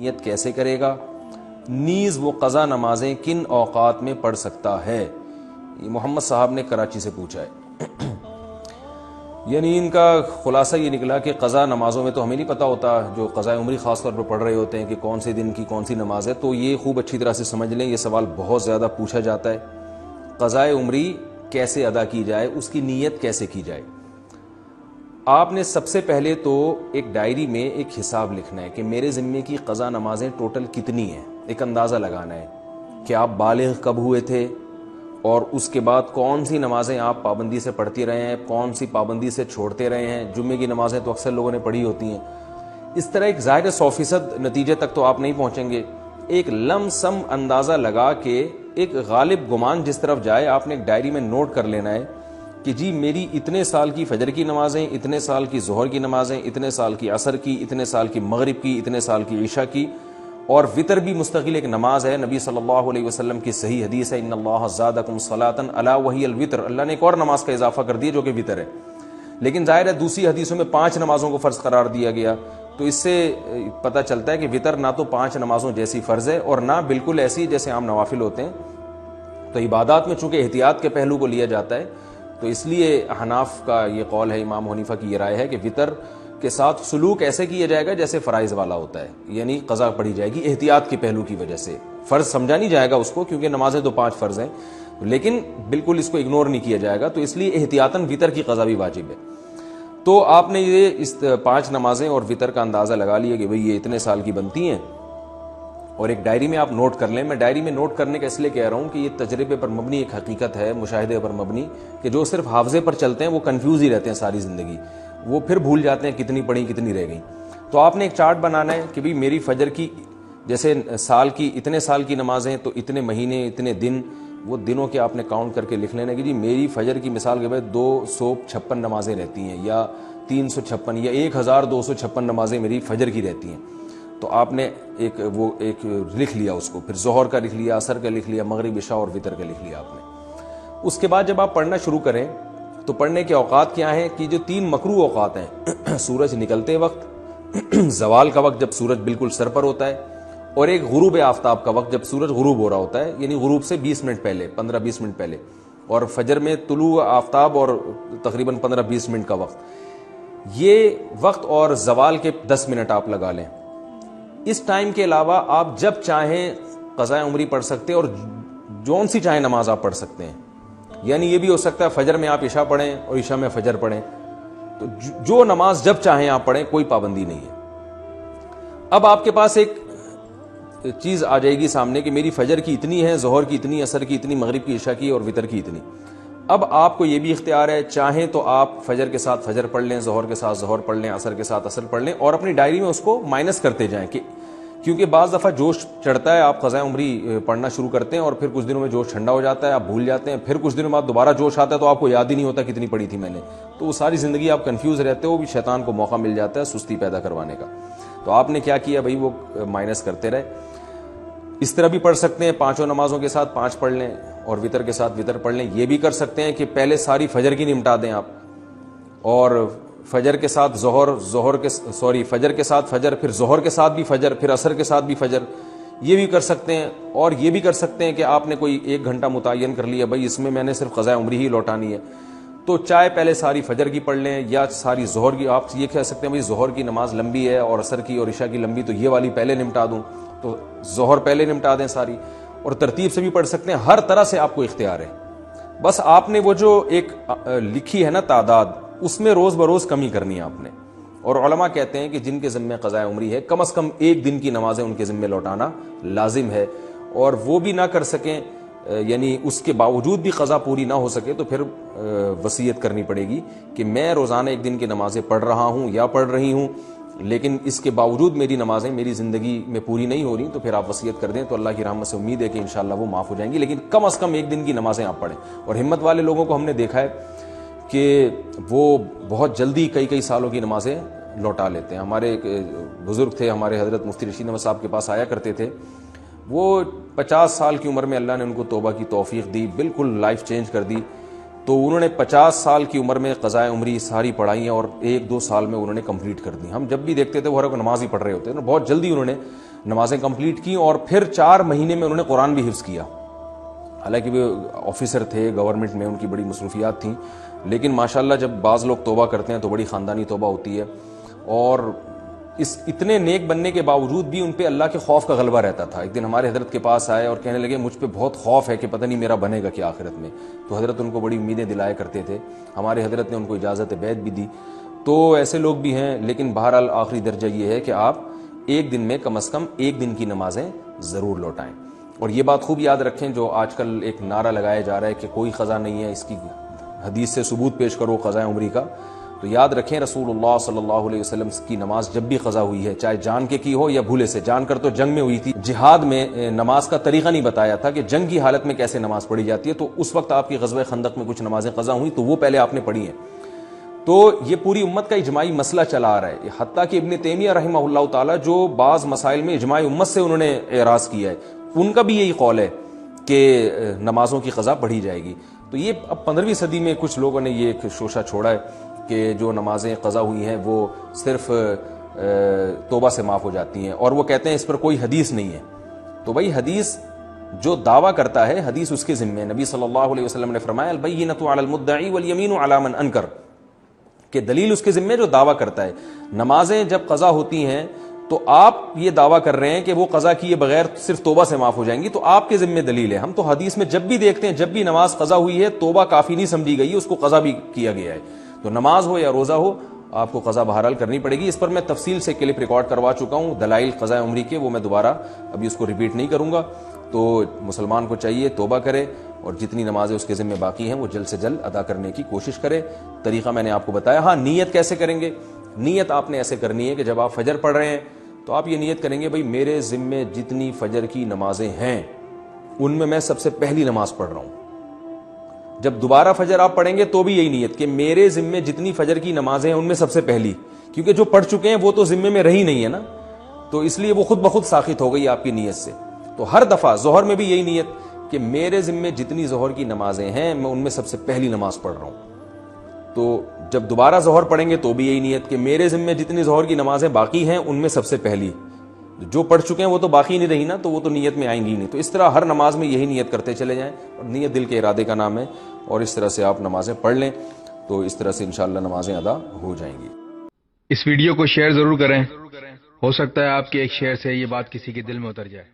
نیت کیسے کرے گا، نیز وہ قضا نمازیں کن اوقات میں پڑھ سکتا ہے؟ یہ محمد صاحب نے کراچی سے پوچھا ہے۔ یعنی ان کا خلاصہ یہ نکلا کہ قضا نمازوں میں تو ہمیں نہیں پتہ ہوتا، جو قضاء عمری خاص طور پر پڑھ رہے ہوتے ہیں کہ کون سے دن کی کون سی نماز ہے، تو یہ خوب اچھی طرح سے سمجھ لیں، یہ سوال بہت زیادہ پوچھا جاتا ہے۔ قضاء عمری کیسے ادا کی جائے، اس کی نیت کیسے کی جائے؟ آپ نے سب سے پہلے تو ایک ڈائری میں ایک حساب لکھنا ہے کہ میرے ذمے کی قضا نمازیں ٹوٹل کتنی ہیں، ایک اندازہ لگانا ہے کہ آپ بالغ کب ہوئے تھے، اور اس کے بعد کون سی نمازیں آپ پابندی سے پڑھتی رہے ہیں، کون سی پابندی سے چھوڑتے رہے ہیں۔ جمعے کی نمازیں تو اکثر لوگوں نے پڑھی ہوتی ہیں۔ اس طرح ایک ظاہر 100% نتیجے تک تو آپ نہیں پہنچیں گے، ایک لم سم اندازہ لگا کے ایک غالب گمان جس طرف جائے آپ نے ایک ڈائری میں نوٹ کر لینا ہے کہ جی میری اتنے سال کی فجر کی نمازیں، اتنے سال کی ظہر کی نمازیں، اتنے سال کی عصر کی، اتنے سال کی مغرب کی، اتنے سال کی عشاء کی، اور وطر بھی مستقل ایک نماز ہے۔ نبی صلی اللہ علیہ وسلم کی صحیح حدیث ہے، ان اللہ زادکم صلاۃ الا وہی الوتر، اللہ نے ایک اور نماز کا اضافہ کر دیا جو کہ وطر ہے۔ لیکن ظاہر ہے دوسری حدیثوں میں 5 نمازوں کو فرض قرار دیا گیا، تو اس سے پتہ چلتا ہے کہ وطر نہ تو 5 نمازوں جیسی فرض ہے اور نہ بالکل ایسی جیسے عام نوافل ہوتے ہیں۔ تو عبادات میں چونکہ احتیاط کے پہلو کو لیا جاتا ہے، تو اس لیے حناف کا یہ قول ہے، امام حنیفہ کی یہ رائے ہے کہ وطر کے ساتھ سلوک ایسے کیا جائے گا جیسے فرائض والا ہوتا ہے، یعنی قضا پڑھی جائے گی احتیاط کے پہلو کی وجہ سے۔ فرض سمجھا نہیں جائے گا اس کو، کیونکہ نمازیں تو 5 فرض ہیں، لیکن بالکل اس کو اگنور نہیں کیا جائے گا، تو اس لیے احتیاطاً وطر کی قضا بھی واجب ہے۔ تو آپ نے یہ اس 5 نمازیں اور وطر کا اندازہ لگا لیا کہ بھئی یہ اتنے سال کی بنتی ہیں، اور ایک ڈائری میں آپ نوٹ کر لیں۔ میں ڈائری میں نوٹ کرنے کا اس لیے کہہ رہا ہوں کہ یہ تجربے پر مبنی ایک حقیقت ہے، مشاہدے پر مبنی، کہ جو صرف حافظے پر چلتے ہیں وہ کنفیوز ہی رہتے ہیں ساری زندگی، وہ پھر بھول جاتے ہیں کتنی پڑھی کتنی رہ گئی۔ تو آپ نے ایک چارٹ بنانا ہے کہ بھئی میری فجر کی جیسے سال کی اتنے سال کی نمازیں، تو اتنے مہینے اتنے دن، وہ دنوں کے آپ نے کاؤنٹ کر کے لکھ لینا کہ جی میری فجر کی مثال کے بعد 256 نمازیں رہتی ہیں، یا 356 یا 1256 نمازیں میری فجر کی رہتی ہیں۔ تو آپ نے ایک لکھ لیا اس کو، پھر ظہر کا لکھ لیا، عصر کا لکھ لیا، مغرب عشاء اور وطر کا لکھ لیا آپ نے۔ اس کے بعد جب آپ پڑھنا شروع کریں تو پڑھنے کے اوقات کیا ہیں کہ جو 3 مکروہ اوقات ہیں، سورج نکلتے وقت، زوال کا وقت جب سورج بالکل سر پر ہوتا ہے، اور ایک غروب آفتاب کا وقت جب سورج غروب ہو رہا ہوتا ہے، یعنی غروب سے 20 منٹ پہلے، 15-20 منٹ پہلے، اور فجر میں طلوع آفتاب اور تقریباً 15-20 منٹ کا وقت، یہ وقت اور زوال کے 10 منٹ آپ لگا لیں۔ اس ٹائم کے علاوہ آپ جب چاہیں قضاء عمری پڑھ سکتے ہیں، اور جون سی چاہیں نماز آپ پڑھ سکتے ہیں، یعنی یہ بھی ہو سکتا ہے فجر میں آپ عشاء پڑھیں اور عشاء میں فجر پڑھیں، تو جو نماز جب چاہیں آپ پڑھیں، کوئی پابندی نہیں ہے۔ اب آپ کے پاس ایک چیز آ جائے گی سامنے کہ میری فجر کی اتنی ہے، ظہر کی اتنی، عصر کی اتنی، مغرب کی، عشاء کی اور وطر کی اتنی۔ اب آپ کو یہ بھی اختیار ہے، چاہیں تو آپ فجر کے ساتھ فجر پڑھ لیں، ظہر کے ساتھ ظہر پڑھ لیں، عصر کے ساتھ عصر پڑھ لیں، اور اپنی ڈائری میں اس کو مائنس کرتے جائیں، کہ کیونکہ بعض دفعہ جوش چڑھتا ہے، آپ قضاء عمری پڑھنا شروع کرتے ہیں اور پھر کچھ دنوں میں جوش ٹھنڈا ہو جاتا ہے، آپ بھول جاتے ہیں، پھر کچھ دنوں بعد دوبارہ جوش آتا ہے تو آپ کو یاد ہی نہیں ہوتا کتنی پڑھی تھی میں نے، تو وہ ساری زندگی آپ کنفیوز رہتے ہو، بھی شیطان کو موقع مل جاتا ہے سستی پیدا کروانے کا۔ تو آپ نے کیا کیا بھائی، وہ مائنس کرتے رہے۔ اس طرح بھی پڑھ سکتے ہیں، 5 نمازوں کے ساتھ 5 پڑھ لیں اور وطر کے ساتھ وطر پڑھ لیں۔ یہ بھی کر سکتے ہیں کہ پہلے ساری فجر کی نمٹا دیں آپ، اور فجر کے ساتھ فجر کے ساتھ فجر، پھر ظہر کے ساتھ بھی فجر، پھر عصر کے ساتھ بھی فجر، یہ بھی کر سکتے ہیں۔ اور یہ بھی کر سکتے ہیں کہ آپ نے کوئی 1 گھنٹہ متعین کر لیا، بھائی اس میں نے صرف قضاء عمری ہی لوٹانی ہے، تو چاہے پہلے ساری فجر کی پڑھ لیں یا ساری ظہر کی۔ آپ یہ کہہ سکتے ہیں بھائی ظہر کی نماز لمبی ہے اور عصر کی اور عشاء کی لمبی، تو یہ والی پہلے نمٹا دوں، تو ظہر پہلے نمٹا دیں ساری، اور ترتیب سے بھی پڑھ سکتے ہیں۔ ہر طرح سے آپ کو اختیار ہے، بس آپ نے وہ جو ایک لکھی ہے نا تعداد، اس میں روز بروز کمی کرنی ہے آپ نے۔ اور علماء کہتے ہیں کہ جن کے ذمہ قضاء عمری ہے، کم از کم 1 دن کی نمازیں ان کے ذمہ لوٹانا لازم ہے، اور وہ بھی نہ کر سکیں، یعنی اس کے باوجود بھی قضا پوری نہ ہو سکے، تو پھر وصیت کرنی پڑے گی کہ میں روزانہ 1 دن کی نمازیں پڑھ رہا ہوں یا پڑھ رہی ہوں، لیکن اس کے باوجود میری نمازیں میری زندگی میں پوری نہیں ہو رہی، تو پھر آپ وصیت کر دیں، تو اللہ کی رحمت سے امید ہے کہ انشاءاللہ وہ معاف ہو جائیں گی، لیکن کم از کم 1 دن کی نمازیں آپ پڑھیں۔ اور ہمت والے لوگوں کو ہم نے دیکھا ہے کہ وہ بہت جلدی کئی سالوں کی نمازیں لوٹا لیتے ہیں۔ ہمارے ایک بزرگ تھے، ہمارے حضرت مفتی رشید احمد صاحب کے پاس آیا کرتے تھے، وہ 50 سال کی عمر میں اللہ نے ان کو توبہ کی توفیق دی، بالکل لائف چینج کر دی، تو انہوں نے 50 سال کی عمر میں قضاء عمری ساری پڑھائی ہیں، اور 1-2 سال میں انہوں نے کمپلیٹ کر دی۔ ہم جب بھی دیکھتے تھے وہ ہر ایک نماز ہی پڑھ رہے ہوتے ہیں، بہت جلدی انہوں نے نمازیں کمپلیٹ کی اور پھر 4 مہینے میں انہوں نے قرآن بھی حفظ کیا. حالانکہ وہ آفیسر تھے گورنمنٹ میں، ان کی بڑی مصروفیات تھیں، لیکن ماشاءاللہ جب بعض لوگ توبہ کرتے ہیں تو بڑی خاندانی توبہ ہوتی ہے. اور اس اتنے نیک بننے کے باوجود بھی ان پہ اللہ کے خوف کا غلبہ رہتا تھا. ایک دن ہمارے حضرت کے پاس آئے اور کہنے لگے مجھ پہ بہت خوف ہے کہ پتہ نہیں میرا بنے گا کیا آخرت میں. تو حضرت ان کو بڑی امیدیں دلایا کرتے تھے. ہمارے حضرت نے ان کو اجازت بیعت بھی دی. تو ایسے لوگ بھی ہیں، لیکن بہرحال آخری درجہ یہ ہے کہ آپ ایک دن میں کم از کم ایک دن کی نمازیں ضرور لوٹائیں. اور یہ بات خوب یاد رکھیں، جو آج کل ایک نعرہ لگایا جا رہا ہے کہ کوئی قضا نہیں ہے، اس کی حدیث سے ثبوت پیش کرو قضاء عمری کا. تو یاد رکھیں رسول اللہ صلی اللہ علیہ وسلم کی نماز جب بھی قضا ہوئی ہے، چاہے جان کے کی ہو یا بھولے سے، جان کر تو جنگ میں ہوئی تھی، جہاد میں نماز کا طریقہ نہیں بتایا تھا کہ جنگ کی حالت میں کیسے نماز پڑھی جاتی ہے. تو اس وقت آپ کی غزوہ خندق میں کچھ نمازیں قضا ہوئی تو وہ پہلے آپ نے پڑھی ہیں. تو یہ پوری امت کا اجماعی مسئلہ چلا آ رہا ہے. حتیٰ کہ ابن تیمیہ رحمہ اللہ تعالیٰ جو بعض مسائل میں اجماع امت سے انہوں نے اعراض کیا ہے، ان کا بھی یہی قول ہے کہ نمازوں کی قضا پڑھی جائے گی. تو یہ اب 15ویں صدی میں کچھ لوگوں نے یہ ایک شوشہ چھوڑا ہے کہ جو نمازیں قضا ہوئی ہیں وہ صرف توبہ سے معاف ہو جاتی ہیں، اور وہ کہتے ہیں اس پر کوئی حدیث نہیں ہے. تو بھائی حدیث جو دعویٰ کرتا ہے حدیث اس کے ذمہ ہے. نبی صلی اللہ علیہ وسلم نے فرمایا البینۃ علی المدعی والیمین علی من انکر، کہ دلیل اس کے ذمہ جو دعویٰ کرتا ہے. نمازیں جب قضا ہوتی ہیں تو آپ یہ دعویٰ کر رہے ہیں کہ وہ قضا کیے بغیر صرف توبہ سے معاف ہو جائیں گی، تو آپ کے ذمہ دلیل ہے. ہم تو حدیث میں جب بھی دیکھتے ہیں جب بھی نماز قضا ہوئی ہے توبہ کافی نہیں سمجھی گئی ہے، اس کو قضا بھی کیا گیا ہے. تو نماز ہو یا روزہ ہو آپ کو قضا بہرحال کرنی پڑے گی. اس پر میں تفصیل سے کلپ ریکارڈ کروا چکا ہوں دلائل قضاء عمری کے، وہ میں دوبارہ ابھی اس کو ریپیٹ نہیں کروں گا. تو مسلمان کو چاہیے توبہ کرے اور جتنی نمازیں اس کے ذمہ باقی ہیں وہ جلد سے جلد ادا کرنے کی کوشش کرے. طریقہ میں نے آپ کو بتایا. ہاں نیت کیسے کریں گے؟ نیت آپ نے ایسے کرنی ہے کہ جب آپ فجر پڑھ رہے ہیں تو آپ یہ نیت کریں گے بھائی میرے ذمہ جتنی فجر کی نمازیں ہیں ان میں سب سے پہلی نماز پڑھ رہا ہوں. جب دوبارہ فجر آپ پڑھیں گے تو بھی یہی نیت کہ میرے ذمہ جتنی فجر کی نمازیں ہیں ان میں سب سے پہلی، کیونکہ جو پڑھ چکے ہیں وہ تو ذمہ میں رہی نہیں ہے نا، تو اس لیے وہ خود بخود ساخط ہو گئی آپ کی نیت سے. تو ہر دفعہ ظہر میں بھی یہی نیت کہ میرے ذمہ جتنی ظہر کی نمازیں ہیں میں ان میں سب سے پہلی نماز پڑھ رہا ہوں. تو جب دوبارہ ظہر پڑھیں گے تو بھی یہی نیت کہ میرے ذمہ جتنی ظہر کی نمازیں باقی ہیں ان میں سب سے پہلی. جو پڑھ چکے ہیں وہ تو باقی نہیں رہی نا، تو وہ تو نیت میں آئیں گی نہیں. تو اس طرح ہر نماز میں یہی نیت کرتے چلے جائیں، اور نیت دل کے ارادے کا نام ہے، اور اس طرح سے آپ نمازیں پڑھ لیں تو اس طرح سے انشاءاللہ نمازیں ادا ہو جائیں گی. اس ویڈیو کو شیئر ضرور کریں، ہو سکتا ہے آپ کے ایک شیئر سے یہ بات کسی کے دل میں اتر جائے.